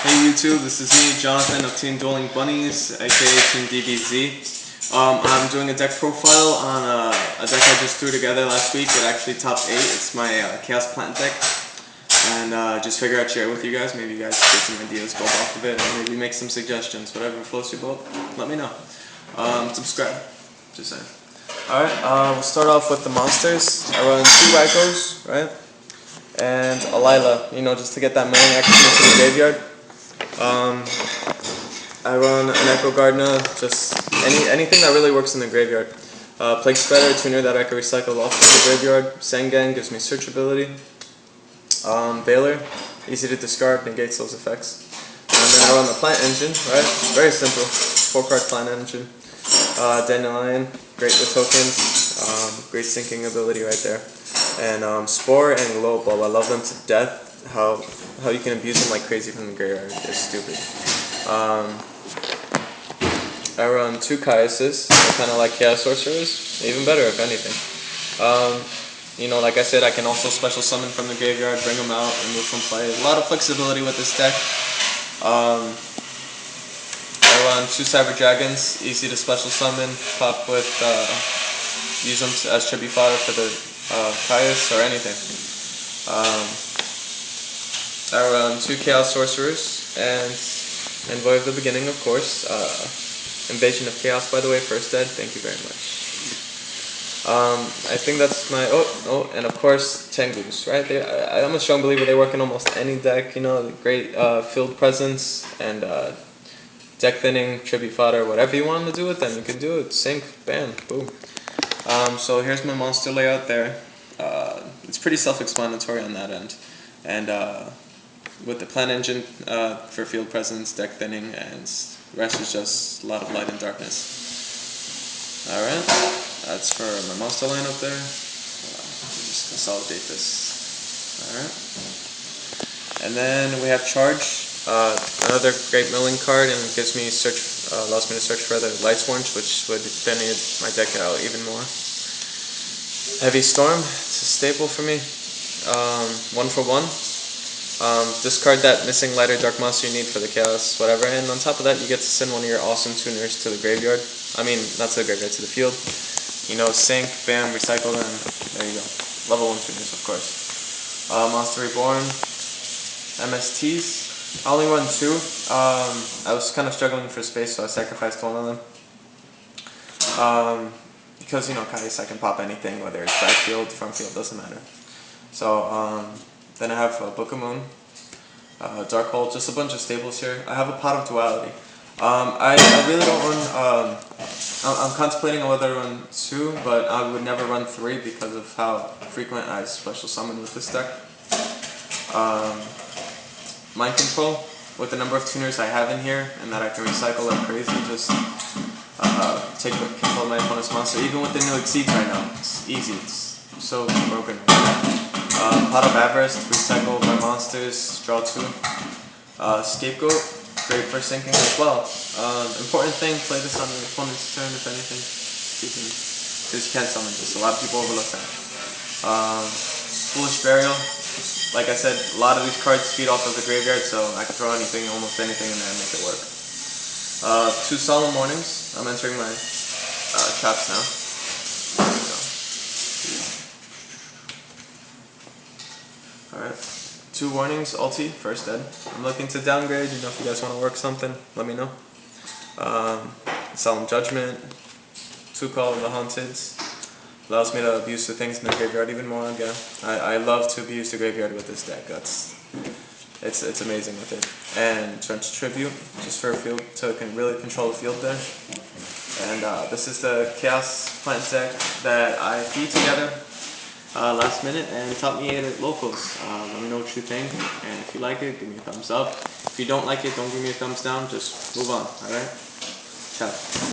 Hey YouTube, this is me, Jonathan of Team Dueling Bunnies, aka Team DBZ. I'm doing a deck profile on a deck I just threw together last week. It actually topped 8. It's my Chaos Plant deck. And just figure I'd share it with you guys. Maybe you guys get some ideas, go off of it, or maybe make some suggestions. Whatever floats your boat, let me know. Subscribe. Just saying. Alright, we'll start off with the monsters. I run 2 Rykos, right? And a Lila, just to get that milling action into the graveyard. I run an Echo Gardener, just anything that really works in the graveyard. Plague Spreader, tuner that I can recycle off of the graveyard. Sengen gives me searchability. Baler, easy to discard, negates those effects. And then I run the Plant Engine, right? Very simple, 4-card Plant Engine. Dandelion, great with tokens, great sinking ability right there. And Spore and Glow Bulb, I love them to death. How you can abuse them like crazy from the graveyard is stupid. I run 2 Caiuses, kind of like Chaos Sorcerers, even better if anything. Like I said, I can also special summon from the graveyard, bring them out, remove from play. A lot of flexibility with this deck. I run 2 Cyber Dragons, easy to special summon, pop with, use them as tribute fodder for the Caius or anything. I run 2 Chaos Sorcerers and Envoy of the Beginning, of course. Invasion of Chaos, by the way, first dead. Thank you very much. I think that's my and of course Tengus, right? I'm a strong believer they work in almost any deck. Great field presence and deck thinning, tribute fodder, whatever you want to do with them, you can do it. Sync, bam, boom. So here's my monster layout there. It's pretty self-explanatory on that end, and with the Plant Engine for field presence, deck thinning, and rest is just a lot of light and darkness. Alright, that's for my monster line up there. Just consolidate this. Alright. And then we have Charge, another great milling card, and it gives me allows me to search for other Light Swarms, which would thin my deck out even more. Heavy Storm, it's a staple for me. 1 for 1. Discard that missing light or dark monster you need for the Chaos, whatever, and on top of that you get to send one of your awesome tuners to the graveyard. I mean, not to the graveyard, to the field. Sync, bam, recycle, and there you go. Level 1 tuners, of course. Monster Reborn, MSTs. I only run 2. I was kind of struggling for space, so I sacrificed one of them. Because, Caius, I can pop anything, whether it's backfield, front field, doesn't matter. So, then I have Book of Moon, Dark Hole, just a bunch of staples here. I have a Pot of Duality. I really don't run, I'm contemplating whether to run 2, but I would never run 3 because of how frequent I special summon with this deck. Mind Control, with the number of tuners I have in here, and that I can recycle like crazy, just take control of my opponent's monster. Even with the new Exceeds right now, it's easy, it's so broken. Pot of Avarice, recycle my monsters, draw 2. Scapegoat, great for sinking as well. Important thing, play this on your opponent's turn if anything, because you can't summon this. A lot of people overlook that. Foolish Burial, like I said, a lot of these cards feed off of the graveyard, so I can throw anything, almost anything in there and make it work. 2 Solemn Warnings, I'm entering my traps now. Alright, 2 warnings, ulti, first dead. I'm looking to downgrade, if you guys want to work something, let me know. Solemn Judgment, 2 Call of the Haunted, allows me to abuse the things in the graveyard even more again. I love to abuse the graveyard with this deck, it's amazing with it. And Trench Tribute, just for a field, to really control the field there. And this is the Chaos Plant deck that I threw together last minute and taught me 8 at locals. Let me know what you think, and if you like it, give me a thumbs up. If you don't like it, don't give me a thumbs down, just move on, alright? Ciao.